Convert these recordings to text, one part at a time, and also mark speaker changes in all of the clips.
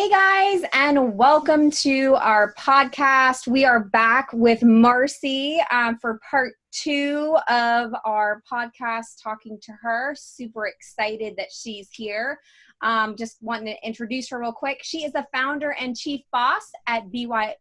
Speaker 1: Hey guys, and welcome to our podcast. We are back with Marcy for part 2 of our podcast, talking to her. Super excited that she's here. Just wanting to introduce her real quick. She is the founder and chief boss at BYO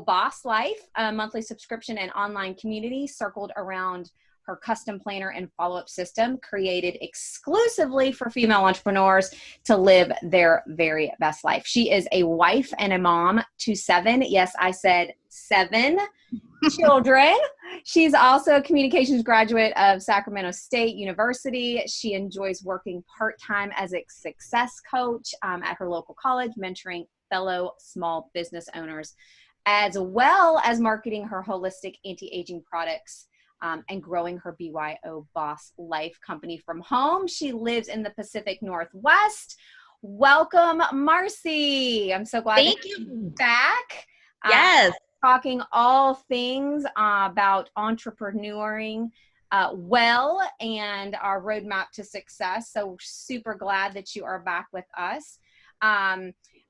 Speaker 1: Boss Life, a monthly subscription and online community circled around her custom planner and follow-up system created exclusively for female entrepreneurs to live their very best life. She is a wife and a mom to 7. Yes, I said 7 children. She's also a communications graduate of Sacramento State University. She enjoys working part-time as a success coach at her local college, mentoring fellow small business owners, as well as marketing her holistic anti-aging products and growing her BYO Boss Life company from home. She lives in the Pacific Northwest. Welcome, Marcy. I'm so glad
Speaker 2: Thank
Speaker 1: that
Speaker 2: you.
Speaker 1: you're back.
Speaker 2: Yes.
Speaker 1: Talking all things about entrepreneuring well and our roadmap to success. So super glad that you are back with us.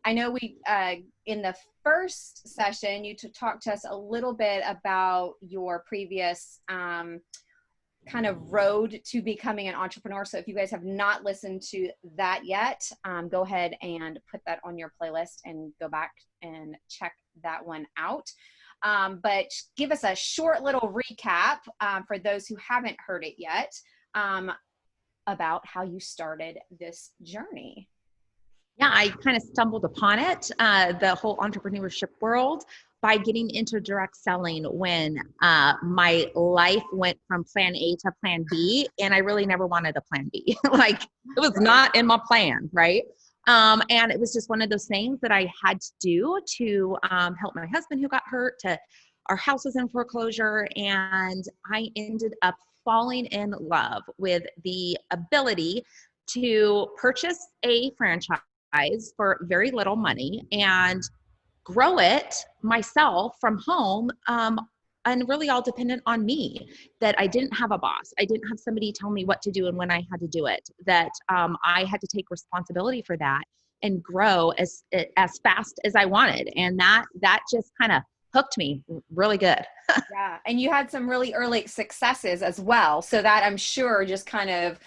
Speaker 1: I know we, in the first session, you talked to us a little bit about your previous kind of road to becoming an entrepreneur. So if you guys have not listened to that yet, go ahead and put that on your playlist and go back and check that one out. But give us a short little recap for those who haven't heard it yet about how you started this journey.
Speaker 2: Yeah, I kind of stumbled upon it, the whole entrepreneurship world, by getting into direct selling when my life went from plan A to plan B, and I really never wanted a plan B. Like, it was not in my plan, right? And it was just one of those things that I had to do to help my husband who got hurt. Our house was in foreclosure, and I ended up falling in love with the ability to purchase a franchise for very little money and grow it myself from home, and really all dependent on me, that I didn't have a boss. I didn't have somebody tell me what to do and when I had to do it, that I had to take responsibility for that and grow as fast as I wanted. And that just kind of hooked me really good.
Speaker 1: Yeah. And you had some really early successes as well. So that, I'm sure, just kind of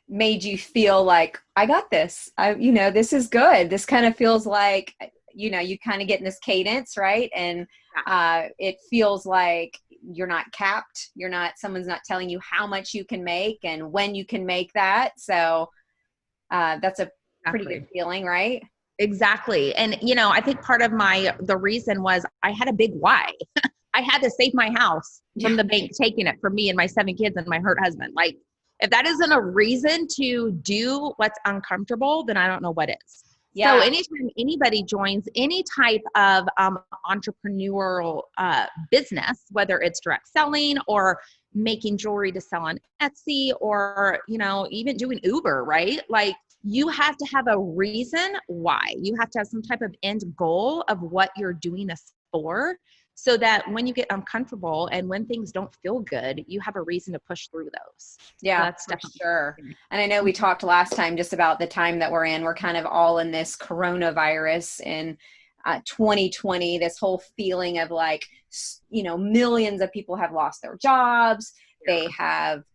Speaker 1: made you feel like, I got this. This is good. This kind of feels like, you kind of get in this cadence, right? And it feels like you're not capped. Someone's not telling you how much you can make and when you can make that. So that's a pretty good feeling, right?
Speaker 2: Exactly. And, I think part of the reason was I had a big why. I had to save my house from the bank taking it from me and my 7 kids and my hurt husband. Like, if that isn't a reason to do what's uncomfortable, then I don't know what is. Yeah. So anytime anybody joins any type of entrepreneurial business, whether it's direct selling or making jewelry to sell on Etsy or, even doing Uber, right? Like, you have to have a reason why. You have to have some type of end goal of what you're doing this for, so that when you get uncomfortable and when things don't feel good, you have a reason to push through those.
Speaker 1: Yeah, so that's for sure. And I know we talked last time just about the time that we're in. We're kind of all in this coronavirus in 2020, this whole feeling of like, millions of people have lost their jobs. Yeah. They have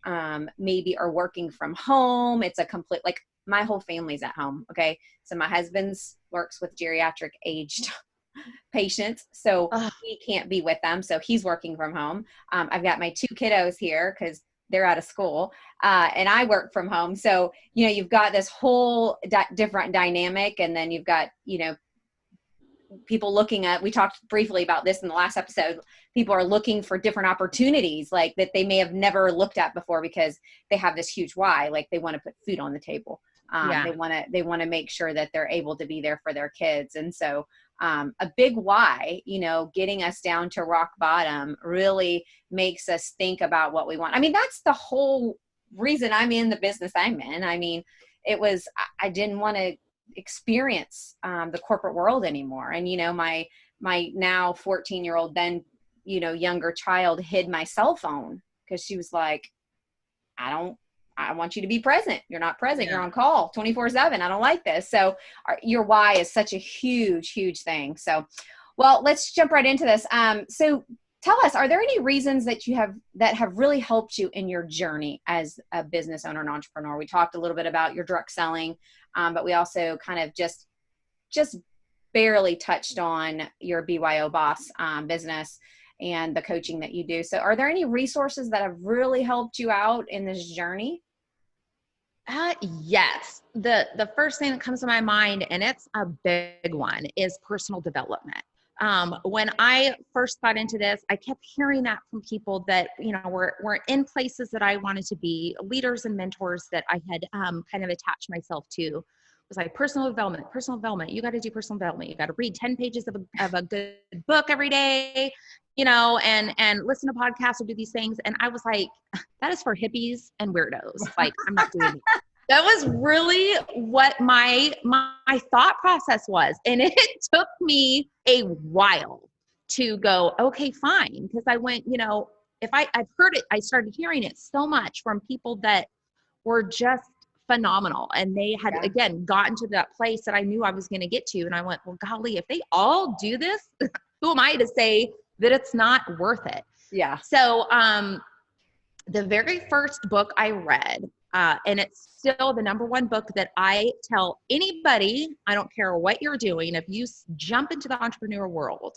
Speaker 1: maybe are working from home. It's a complete, like, my whole family's at home. Okay. So my husband's works with geriatric aged patients, so he can't be with them, so he's working from home. I've got my 2 kiddos here because they're out of school, and I work from home. So you've got this whole different dynamic, and then you've got people looking at, we talked briefly about this in the last episode, people are looking for different opportunities like that they may have never looked at before because they have this huge why, like they want to put food on the table. They want to make sure that they're able to be there for their kids. And so a big why, getting us down to rock bottom really makes us think about what we want. I mean, that's the whole reason I'm in the business I'm in. I mean, I didn't want to experience the corporate world anymore. And, my now 14-year-old, then, younger child hid my cell phone because she was like, I don't I want you to be present. You're not present.
Speaker 2: Yeah.
Speaker 1: You're on call 24/7. I don't like this. So your why is such a huge, huge thing. So, well, let's jump right into this. So tell us, are there any reasons that have really helped you in your journey as a business owner and entrepreneur? We talked a little bit about your direct selling, but we also kind of just barely touched on your BYO Boss business and the coaching that you do. So are there any resources that have really helped you out in this journey?
Speaker 2: Yes. The first thing that comes to my mind, and it's a big one, is personal development. When I first got into this, I kept hearing that from people that, were in places that I wanted to be, leaders and mentors that I had kind of attached myself to. It was like personal development. You got to do personal development. You got to read 10 pages of a good book every day, and listen to podcasts or do these things. And I was like, that is for hippies and weirdos. Like, I'm not doing it. That was really what my thought process was. And it took me a while to go, okay, fine. Because I went, if I've heard it, I started hearing it so much from people that were just phenomenal. And they had, again, gotten to that place that I knew I was going to get to. And I went, well, golly, if they all do this, who am I to say that it's not worth it?
Speaker 1: Yeah.
Speaker 2: So the very first book I read, and it's still the number one book that I tell anybody, I don't care what you're doing, if you jump into the entrepreneur world,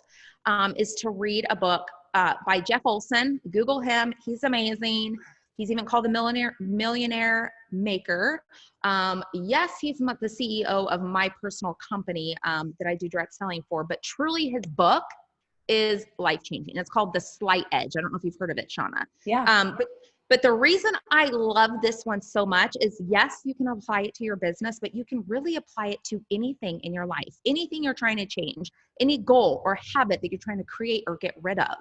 Speaker 2: is to read a book by Jeff Olson. Google him. He's amazing. He's even called the millionaire maker. Yes, he's the CEO of my personal company that I do direct selling for, but truly his book is life-changing. It's called The Slight Edge. I don't know if you've heard of it, Shauna.
Speaker 1: Yeah.
Speaker 2: But the reason I love this one so much is, yes, you can apply it to your business, but you can really apply it to anything in your life, anything you're trying to change, any goal or habit that you're trying to create or get rid of.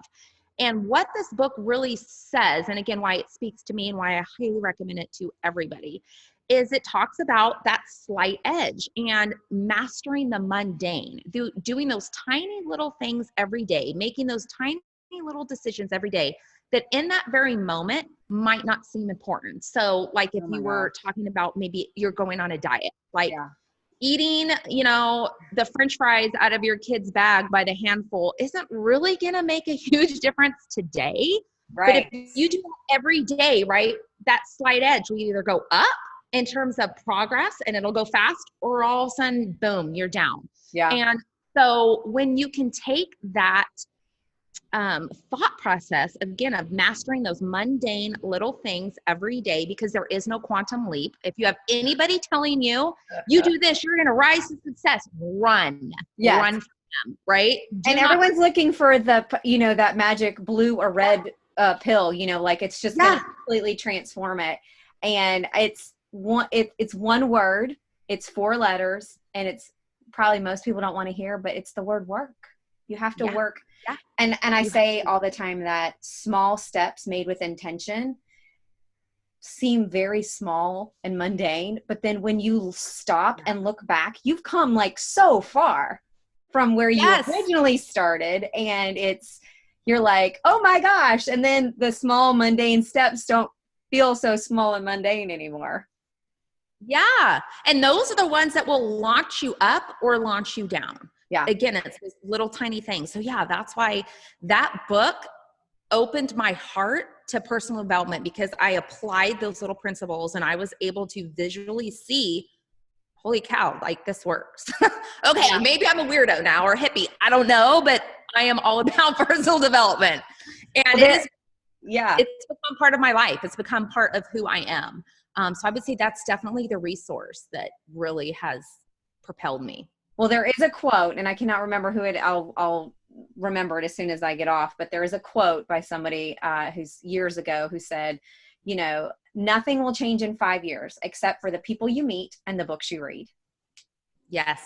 Speaker 2: And what this book really says, and again, why it speaks to me and why I highly recommend it to everybody, is it talks about that slight edge and mastering the mundane, doing those tiny little things every day, making those tiny little decisions every day that in that very moment might not seem important. So like if you were talking about maybe you're going on a diet, like eating, the French fries out of your kid's bag by the handful isn't really going to make a huge difference today.
Speaker 1: Right.
Speaker 2: But if you do it every day, right, that slight edge will either go up in terms of progress and it'll go fast, or all of a sudden, boom, you're down.
Speaker 1: Yeah.
Speaker 2: And so when you can take that thought process, again, of mastering those mundane little things every day, because there is no quantum leap. If you have anybody telling you, you do this, you're going to rise to success, run from them, right?
Speaker 1: And everyone's looking for the, that magic blue or red pill, like it's just going to completely transform it. And it's one word, it's 4 letters, and it's probably most people don't want to hear, but it's the word work. You have to work. Yeah. And I say all the time that small steps made with intention seem very small and mundane, but then when you stop and look back, you've come like so far from where you originally started, and you're like, oh my gosh. And then the small mundane steps don't feel so small and mundane anymore.
Speaker 2: Yeah. And those are the ones that will launch you up or launch you down.
Speaker 1: Yeah.
Speaker 2: Again, it's this little tiny thing. So yeah, that's why that book opened my heart to personal development, because I applied those little principles and I was able to visually see, holy cow, like this works. Okay, maybe I'm a weirdo now or hippie. I don't know, but I am all about personal development. And it's become part of my life. It's become part of who I am. So I would say that's definitely the resource that really has propelled me.
Speaker 1: Well, there is a quote, and I cannot remember who I'll remember it as soon as I get off, but there is a quote by somebody who's years ago who said, nothing will change in 5 years except for the people you meet and the books you read.
Speaker 2: Yes.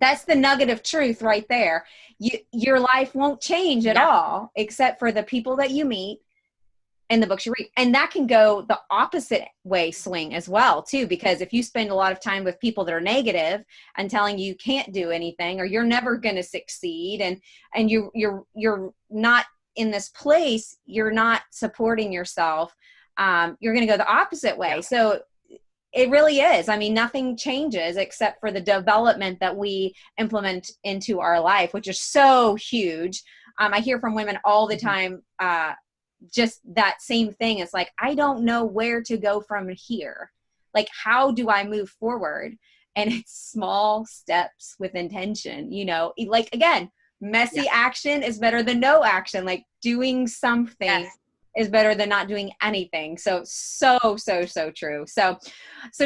Speaker 1: That's the nugget of truth right there. Your life won't change at all except for the people that you meet and the books you read. And that can go the opposite way swing as well too, because if you spend a lot of time with people that are negative and telling you can't do anything or you're never going to succeed, and you're not in this place, you're not supporting yourself, you're going to go the opposite way.
Speaker 2: Yeah.
Speaker 1: So it really is. I mean, nothing changes except for the development that we implement into our life, which is so huge. I hear from women all the time, just that same thing. It's like, I don't know where to go from here. Like, how do I move forward? And it's small steps with intention, you know, like, again, messy action is better than no action. Like, doing something is better than not doing anything. So true. So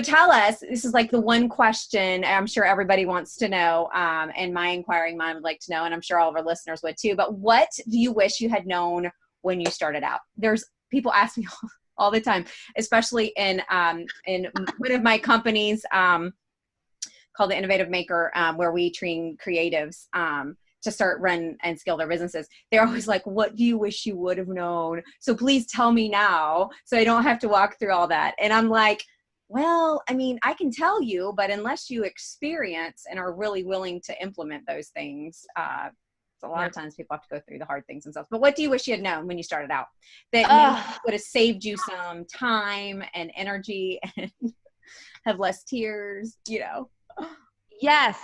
Speaker 1: tell us, this is like the one question I'm sure everybody wants to know, and my inquiring mind would like to know, and I'm sure all of our listeners would too, but what do you wish you had known when you started out? There's people ask me all the time, especially in one of my companies, called the Innovative Maker, where we train creatives to start, run, and scale their businesses. They're always like, what do you wish you would have known? So please tell me now so I don't have to walk through all that. And I'm like, well, I mean, I can tell you, but unless you experience and are really willing to implement those things, so a lot of times people have to go through the hard things themselves. But what do you wish you had known when you started out that would have saved you some time and energy and have less tears, you know?
Speaker 2: Yes.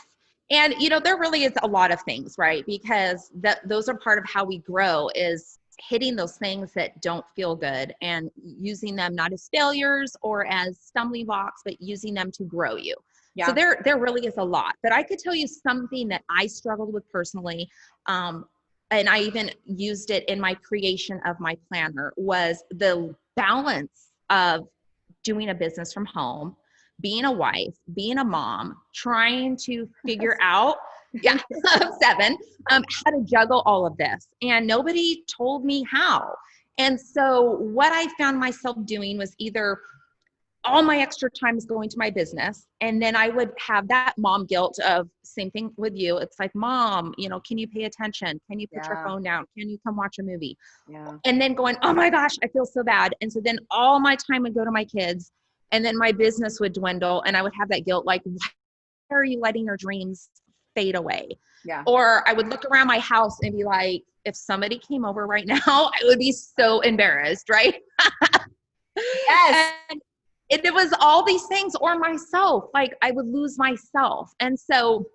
Speaker 2: And, you know, there really is a lot of things, right? Because those are part of how we grow, is hitting those things that don't feel good and using them not as failures or as stumbling blocks, but using them to grow you. Yeah. So there really is a lot. But I could tell you something that I struggled with personally, and I even used it in my creation of my planner, was the balance of doing a business from home, being a wife, being a mom, trying to figure out, 7, how to juggle all of this. And nobody told me how. And so what I found myself doing was either all my extra time is going to my business, and then I would have that mom guilt of, same thing with you. It's like, Mom, you know, can you pay attention? Can you put your phone down? Can you come watch a movie? Yeah. And then going, oh my gosh, I feel so bad. And so then all my time would go to my kids, and then my business would dwindle, and I would have that guilt, like, why are you letting your dreams fade away? Yeah. Or I would look around my house and be like, if somebody came over right now, I would be so embarrassed, right? Yes. And it was all these things, or myself, like I would lose myself. And so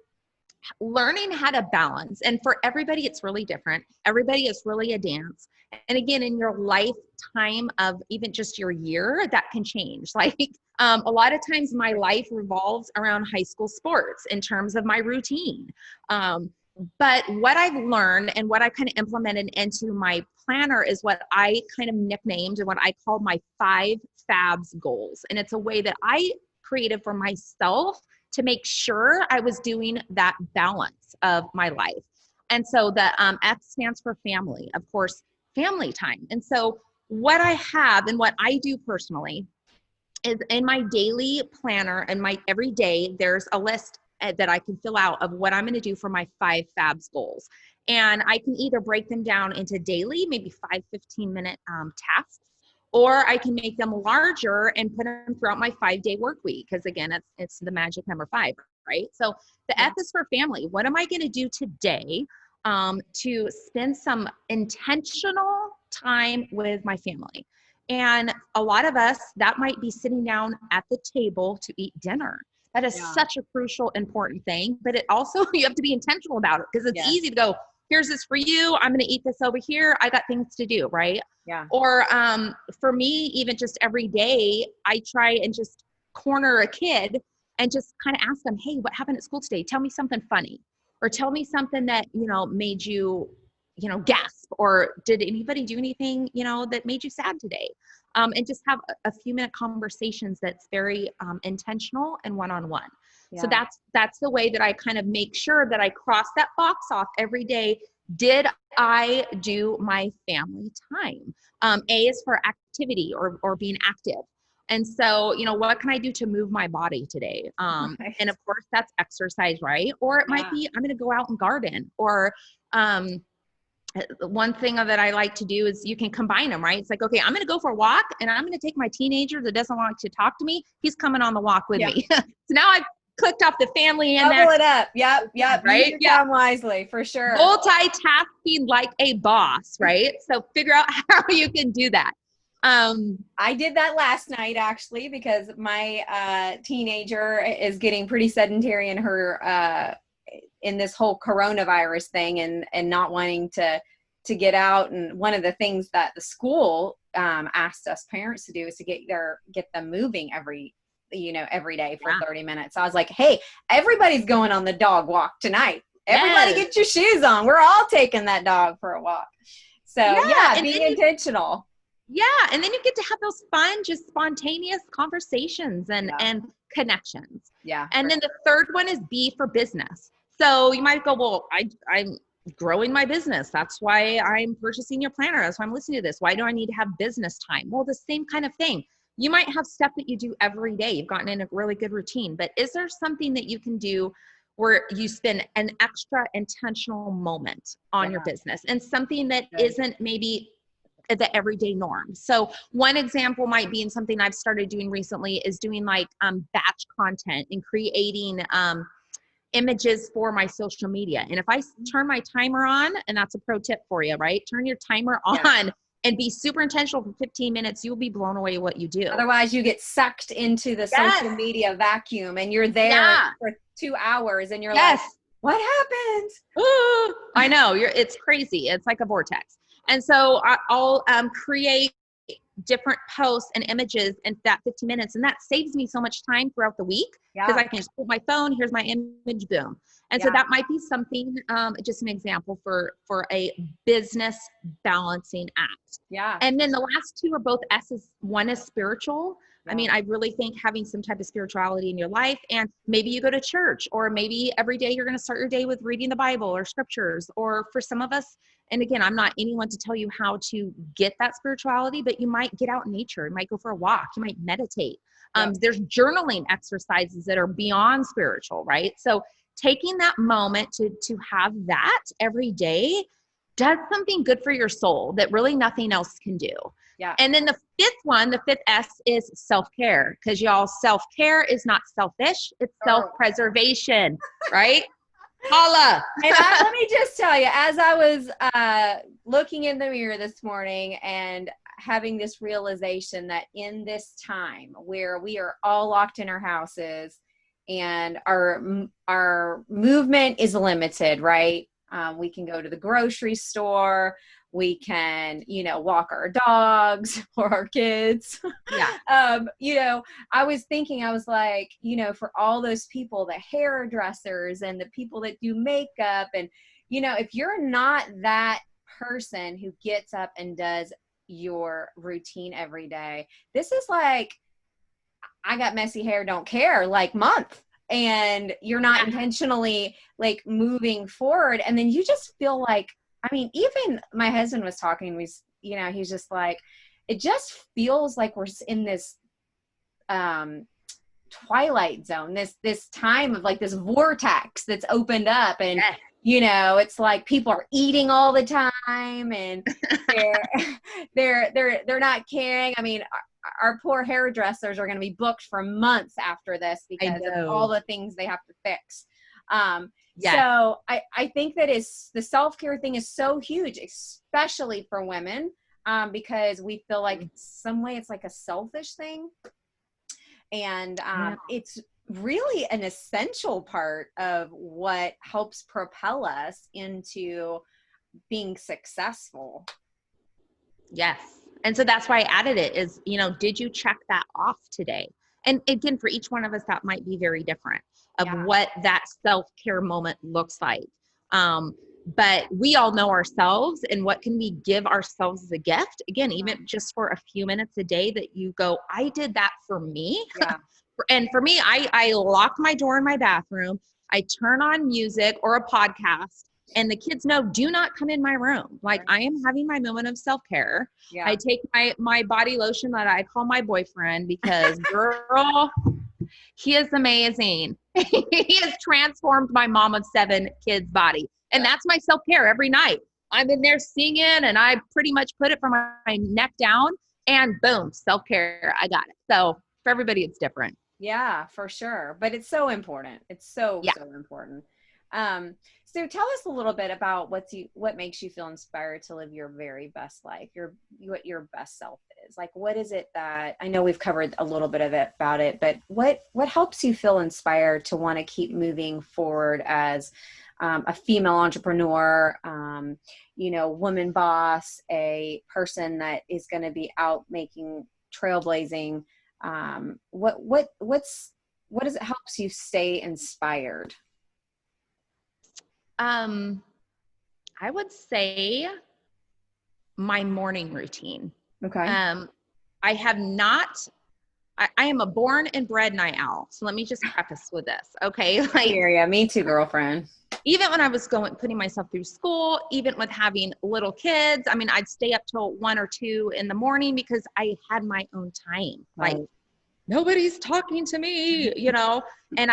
Speaker 2: learning how to balance, and for everybody, it's really different. Everybody is really a dance. And again, in your lifetime of even just your year, that can change. Like a lot of times my life revolves around high school sports in terms of my routine. But what I've learned and what I kind of implemented into my planner is what I kind of nicknamed and what I call my 5 FABs goals. And it's a way that I created for myself to make sure I was doing that balance of my life. And so the F stands for family, of course, family time. And so what I have and what I do personally is in my daily planner and my every day, there's a list that I can fill out of what I'm going to do for my 5 FABs goals. And I can either break them down into daily, maybe 5, 15-minute tasks, or I can make them larger and put them throughout my 5-day work week. Because again, it's the magic number 5, right? So the F is for family. What am I going to do today to spend some intentional time with my family? And a lot of us, that might be sitting down at the table to eat dinner. That is such a crucial, important thing. But it also, you have to be intentional about it, because it's easy to go, here's this for you. I'm going to eat this over here. I got things to do, right? Yeah. Or for me, even just every day, I try and just corner a kid and just kind of ask them, hey, what happened at school today? Tell me something funny, or tell me something that, made you, gasp, or did anybody do anything, that made you sad today? And just have a few minute conversations that's very intentional and one-on-one. Yeah. So that's the way that I kind of make sure that I cross that box off every day. Did I do my family time? A is for activity or being active. And so, what can I do to move my body today? Right. And of course that's exercise, right? Or it might be, I'm going to go out and garden, or, one thing that I like to do is you can combine them, right? It's like, okay, I'm going to go for a walk, and I'm going to take my teenager that doesn't want to talk to me. He's coming on the walk with me. So now I've clicked off the family and
Speaker 1: double it up. Yep.
Speaker 2: Right.
Speaker 1: Use your time wisely, for sure.
Speaker 2: Multitasking like a boss, right? So figure out how you can do that.
Speaker 1: I did that last night actually, because my teenager is getting pretty sedentary in her in this whole coronavirus thing, and not wanting to get out. And one of the things that the school asked us parents to do is to get them moving every day for 30 minutes. So I was like, hey, everybody's going on the dog walk tonight. Everybody get your shoes on. We're all taking that dog for a walk. So being intentional.
Speaker 2: Yeah. And then you get to have those fun, just spontaneous conversations and connections.
Speaker 1: Yeah.
Speaker 2: And then the third one is B for business. So you might go, well, I'm growing my business. That's why I'm purchasing your planner. That's why I'm listening to this. Why do I need to have business time? Well, the same kind of thing. You might have stuff that you do every day. You've gotten in a really good routine, but is there something that you can do where you spend an extra intentional moment on your business, and something that isn't maybe the everyday norm? So one example might be, in something I've started doing recently, is doing like batch content and creating images for my social media. And if I turn my timer on, and that's a pro tip for you, right? Turn your timer on and be super intentional for 15 minutes. You'll be blown away what you do.
Speaker 1: Otherwise you get sucked into the social media vacuum, and you're there for 2 hours and you're like, what happened?
Speaker 2: Ooh, I know, it's crazy. It's like a vortex. And so I'll create different posts and images in that 15 minutes. And that saves me so much time throughout the week, because I can just pull my phone, here's my image, boom. And so that might be something, just an example for a business balancing act.
Speaker 1: Yeah.
Speaker 2: And then the last two are both S's. One is spiritual. I mean, I really think having some type of spirituality in your life, and maybe you go to church, or maybe every day you're going to start your day with reading the Bible or scriptures. Or for some of us, and again, I'm not anyone to tell you how to get that spirituality, but you might get out in nature. You might go for a walk. You might meditate. There's journaling exercises that are beyond spiritual, right? So taking that moment to have that every day does something good for your soul that really nothing else can do.
Speaker 1: Yeah.
Speaker 2: And then the fifth S is self-care, because y'all, self-care is not selfish. It's self-preservation, right? Holla.
Speaker 1: And let me just tell you, as I was looking in the mirror this morning and having this realization that in this time where we are all locked in our houses and our movement is limited, right? We can go to the grocery store. We can, walk our dogs or our kids.
Speaker 2: Yeah.
Speaker 1: I was thinking, I was like, for all those people, the hairdressers and the people that do makeup, and, if you're not that person who gets up and does your routine every day, this is like, I got messy hair, don't care, like month. And you're not intentionally like moving forward. And then you just feel like, I mean, even my husband was talking, he's just like, it just feels like we're in this twilight zone, this time of like this vortex that's opened up, and it's like people are eating all the time, and they're not caring. I mean, our poor hairdressers are going to be booked for months after this because of all the things they have to fix. So I think that the self-care thing is so huge, especially for women, because we feel like some way it's like a selfish thing. And it's really an essential part of what helps propel us into being successful.
Speaker 2: Yes. And so that's why I added it is, did you check that off today? And again, for each one of us, that might be very different of what that self-care moment looks like. But we all know ourselves, and what can we give ourselves as a gift? Again, even just for a few minutes a day that you go, I did that for me.
Speaker 1: Yeah.
Speaker 2: And for me, I lock my door in my bathroom. I turn on music or a podcast, and the kids know, do not come in my room. Like, I am having my moment of self-care. Yeah. I take my body lotion that I call my boyfriend, because girl, he is amazing. He has transformed my mom of 7 kids' body. And that's my self-care every night. I'm in there singing, and I pretty much put it from my neck down, and boom, self-care. I got it. So for everybody, it's different.
Speaker 1: Yeah, for sure. But it's so important. It's so important. So tell us a little bit about what makes you feel inspired to live your very best life, what your best self is. Like, what is it that, I know we've covered a little bit of it about it, but what helps you feel inspired to want to keep moving forward as a female entrepreneur, woman boss, a person that is going to be out making trailblazing. What is it helps you stay inspired?
Speaker 2: I would say my morning routine.
Speaker 1: Okay.
Speaker 2: I have not, I am a born and bred night owl. So let me just preface with this. Okay. Like,
Speaker 1: Yeah, me too, girlfriend.
Speaker 2: even when I was putting myself through school, even with having little kids, I mean, I'd stay up till 1 or 2 in the morning because I had my own time.
Speaker 1: Right.
Speaker 2: Like, nobody's talking to me, and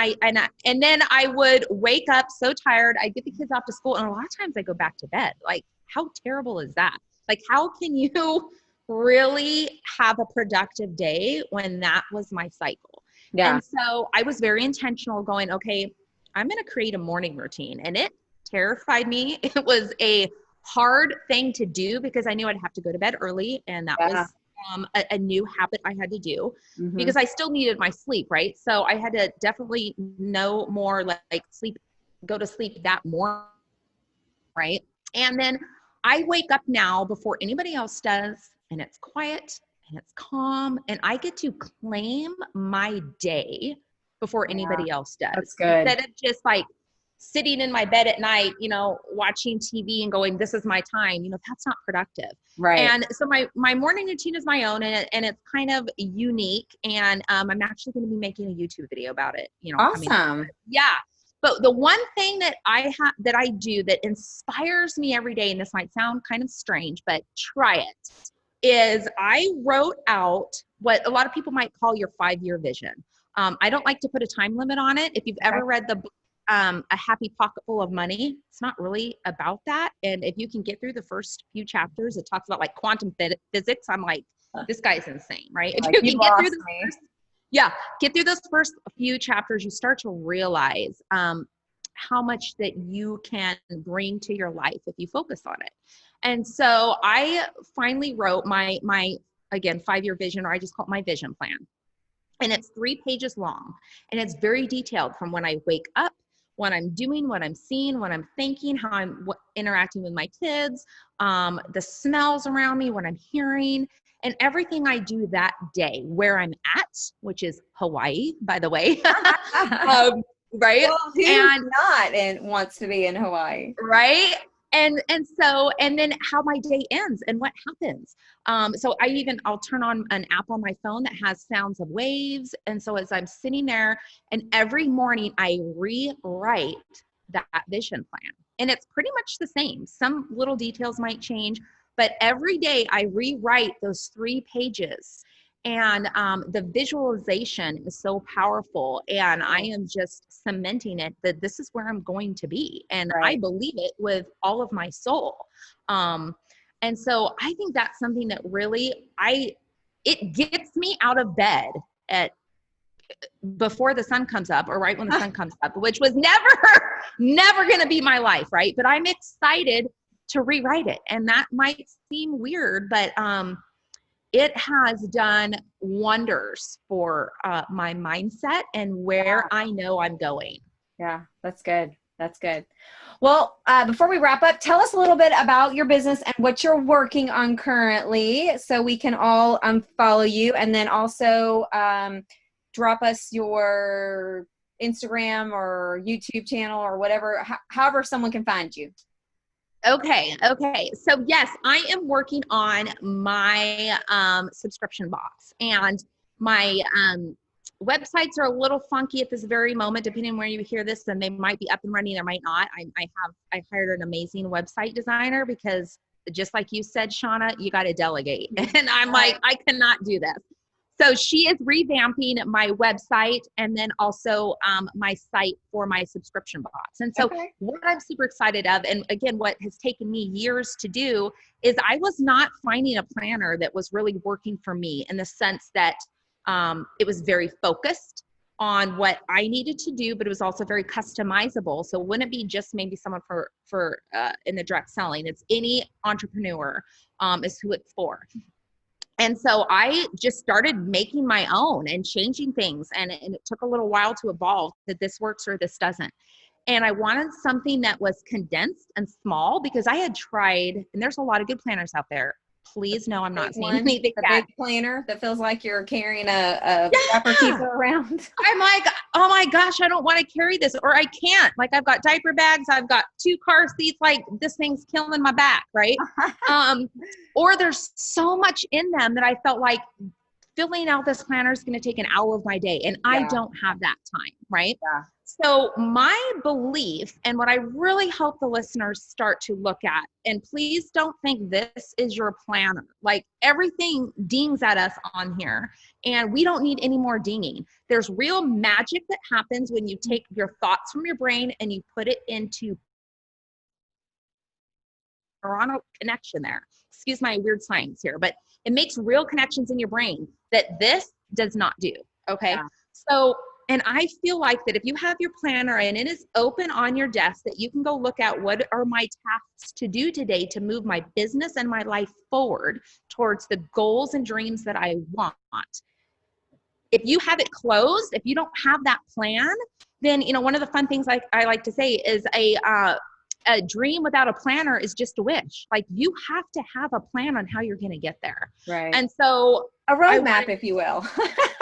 Speaker 2: then I would wake up so tired. I'd get the kids off to school, and a lot of times I go back to bed. Like, how terrible is that? Like, how can you really have a productive day when that was my cycle?
Speaker 1: Yeah.
Speaker 2: And so I was very intentional going, okay, I'm going to create a morning routine. And it terrified me. It was a hard thing to do because I knew I'd have to go to bed early. And that was a new habit I had to do because I still needed my sleep, right? So I had to definitely know more like go to sleep that morning, right? And then I wake up now before anybody else does, and it's quiet and it's calm, and I get to claim my day before anybody else does.
Speaker 1: That's good.
Speaker 2: Instead of just like sitting in my bed at night, watching TV and going, this is my time, that's not productive.
Speaker 1: Right.
Speaker 2: And so my morning routine is my own, and it's kind of unique. And I'm actually going to be making a YouTube video about it,
Speaker 1: Awesome.
Speaker 2: Yeah. But the one thing that I do that inspires me every day, and this might sound kind of strange, but try it, is I wrote out what a lot of people might call your 5-year vision. I don't like to put a time limit on it. If you've ever read the book, A Happy Pocket Full of Money, it's not really about that. And if you can get through the first few chapters, it talks about like quantum physics. I'm like, this guy's insane, right? If you can get through get through those first few chapters, you start to realize how much that you can bring to your life if you focus on it. And so I finally wrote my again 5-year vision, or I just call it my vision plan. And it's 3 pages long, and it's very detailed from when I wake up, what I'm doing, what I'm seeing, what I'm thinking, how I'm interacting with my kids, the smells around me, what I'm hearing, and everything I do that day, where I'm at, which is Hawaii, by the way. Right?
Speaker 1: Well, who not and wants to be in Hawaii?
Speaker 2: Right? And then how my day ends and what happens. So I'll turn on an app on my phone that has sounds of waves. And so as I'm sitting there, and every morning I rewrite that vision plan, and it's pretty much the same. Some little details might change, but every day I rewrite those 3 pages. And the visualization is so powerful, and I am just cementing it that this is where I'm going to be. And I believe it with all of my soul. And so I think that's something that really, it gets me out of bed before the sun comes up, or right when the sun comes up, which was never going to be my life. Right. But I'm excited to rewrite it. And that might seem weird, but it has done wonders for my mindset and where I know I'm going.
Speaker 1: Yeah, that's good. That's good. Well, before we wrap up, tell us a little bit about your business and what you're working on currently, so we can all follow you, and then also drop us your Instagram or YouTube channel or whatever, however someone can find you.
Speaker 2: Okay. So yes, I am working on my subscription box, and my websites are a little funky at this very moment, depending on where you hear this, and they might be up and running, they might not. I hired an amazing website designer because, just like you said, Shauna, you got to delegate. And I'm like, I cannot do this. So she is revamping my website, and then also my site for my subscription box. And so what I'm super excited of, and again, what has taken me years to do, is I was not finding a planner that was really working for me, in the sense that it was very focused. on what I needed to do, but it was also very customizable. So it wouldn't be just maybe someone for in the direct selling. It's any entrepreneur is who it's for. And so I just started making my own and changing things. And it took a little while to evolve that this works or this doesn't. And I wanted something that was condensed and small because I had tried, and there's a lot of good planners out there. Please no, I'm not saying anything
Speaker 1: the
Speaker 2: bad.
Speaker 1: big planner that feels like you're carrying a wrapper keeper around.
Speaker 2: I'm like, oh my gosh, I don't want to carry this, or I can't. Like, I've got diaper bags, I've got 2 car seats, like this thing's killing my back, right? Or there's so much in them that I felt like filling out this planner is going to take an hour of my day, and I don't have that time, right?
Speaker 1: Yeah.
Speaker 2: So my belief, and what I really hope the listeners start to look at, and please don't think this is your planner. Like, everything dings at us on here, and we don't need any more dinging. There's real magic that happens when you take your thoughts from your brain and you put it into neuronal connection there. Excuse my weird science here, but it makes real connections in your brain that this does not do. Okay.
Speaker 1: Yeah.
Speaker 2: So, and I feel like that if you have your planner and it is open on your desk, that you can go look at what are my tasks to do today to move my business and my life forward towards the goals and dreams that I want. If you have it closed, if you don't have that plan, then, you know, one of the fun things I like to say is a dream without a planner is just a wish. Like, you have to have a plan on how you're going to get there.
Speaker 1: Right.
Speaker 2: And so
Speaker 1: a roadmap, if you will.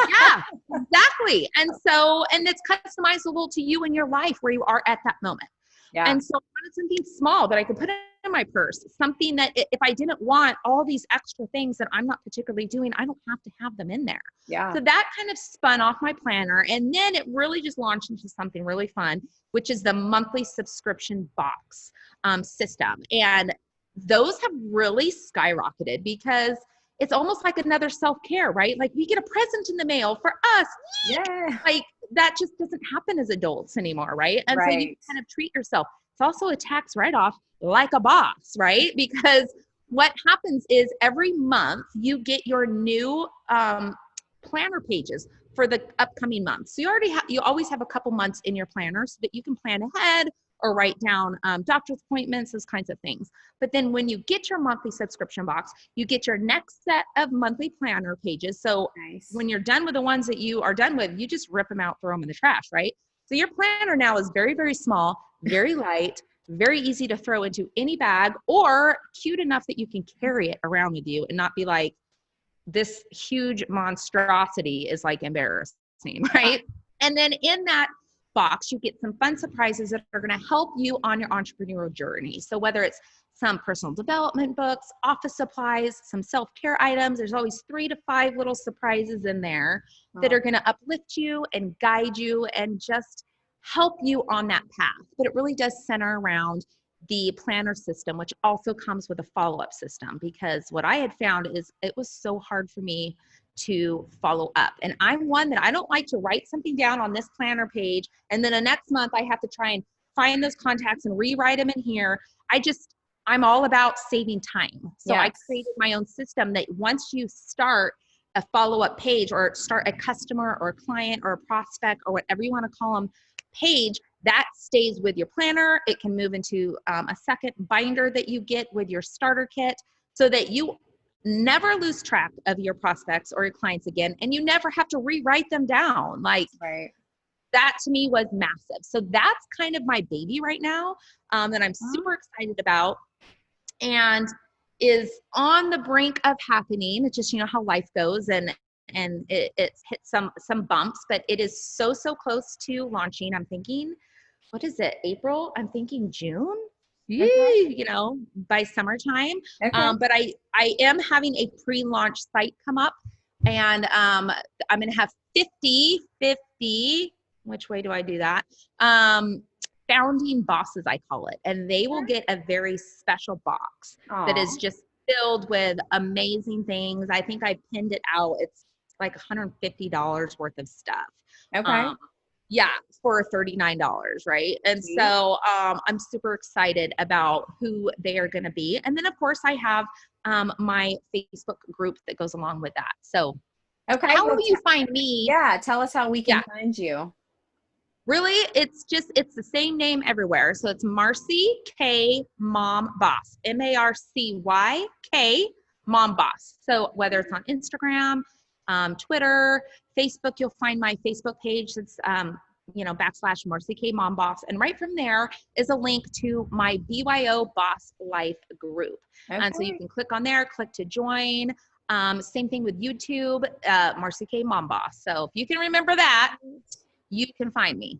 Speaker 2: Yeah, exactly. And so, and it's customizable to you in your life where you are at that moment.
Speaker 1: Yeah.
Speaker 2: And so I wanted something small that I could put in my purse, something that if I didn't want all these extra things that I'm not particularly doing, I don't have to have them in there.
Speaker 1: Yeah.
Speaker 2: So that kind of spun off my planner. And then it really just launched into something really fun, which is the monthly subscription box system. And those have really skyrocketed because it's almost like another self-care, right? Like, we get a present in the mail for us.
Speaker 1: Yeah.
Speaker 2: Like, that just doesn't happen as adults anymore, right? And so you kind of treat yourself. It's also a tax write-off like a boss, right? Because what happens is every month you get your new planner pages for the upcoming month. So you always have a couple months in your planner so that you can plan ahead or write down doctor's appointments, those kinds of things. But then when you get your monthly subscription box, you get your next set of monthly planner pages. So when you're done with the ones that you are done with, you just rip them out, throw them in the trash, right? So your planner now is very, very small, very light, very easy to throw into any bag, or cute enough that you can carry it around with you and not be like, this huge monstrosity is like embarrassing, right? And then in that box, you get some fun surprises that are going to help you on your entrepreneurial journey. So whether it's some personal development books, office supplies, some self-care items, there's always 3 to 5 little surprises in there that are going to uplift you and guide you and just help you on that path. But it really does center around the planner system, which also comes with a follow-up system, because what I had found is it was so hard for me to follow up. And I'm one that I don't like to write something down on this planner page and then the next month I have to try and find those contacts and rewrite them in here. I'm all about saving time. So I created my own system that once you start a follow-up page or start a customer or a client or a prospect or whatever you want to call them page, that stays with your planner. It can move into a second binder that you get with your starter kit so that you never lose track of your prospects or your clients again, and you never have to rewrite them down. Like, that to me was massive. So that's kind of my baby right now that I'm super excited about and is on the brink of happening. It's just, you know, how life goes, and it's hit some bumps, but it is so close to launching. I'm thinking, what is it, April? I'm thinking June. You know, by summertime. But I am having a pre-launch site come up, and I'm going to have 50, which way do I do that? Founding bosses, I call it. And they will get a very special box that is just filled with amazing things. I think I pinned it out. It's like $150 worth of stuff. For $39, right? And so I'm super excited about who they are going to be. And then, of course, I have my Facebook group that goes along with that. So
Speaker 1: Okay.
Speaker 2: How
Speaker 1: Well,
Speaker 2: will you find me?
Speaker 1: yeah. Tell us how we can
Speaker 2: Yeah,
Speaker 1: find you.
Speaker 2: really, it's the same name everywhere. So it's Marcy K Mom Boss, Marcyk Mom Boss. So whether it's on Instagram, Twitter, Facebook, you'll find my Facebook page. That's / Marcy K Mom Boss, and right from there is a link to my BYO Boss Life group. And so you
Speaker 1: Okay.
Speaker 2: can click on there, click to join. Same thing with YouTube, Marcy K Mom Boss. So if you can remember that, you can find me.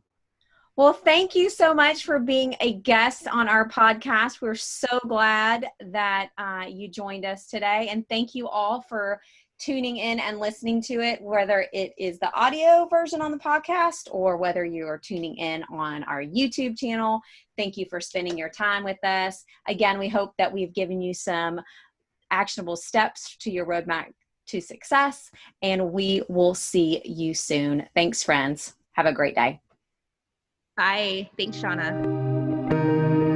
Speaker 1: Well, thank you so much for being a guest on our podcast. We're so glad that you joined us today. And thank you all for tuning in and listening to it, whether it is the audio version on the podcast or whether you are tuning in on our YouTube channel. Thank you for spending your time with us. Again, we hope that we've given you some actionable steps to your roadmap to success, and we will see you soon. Thanks, friends. Have a great day.
Speaker 2: Bye. Thanks, Shauna.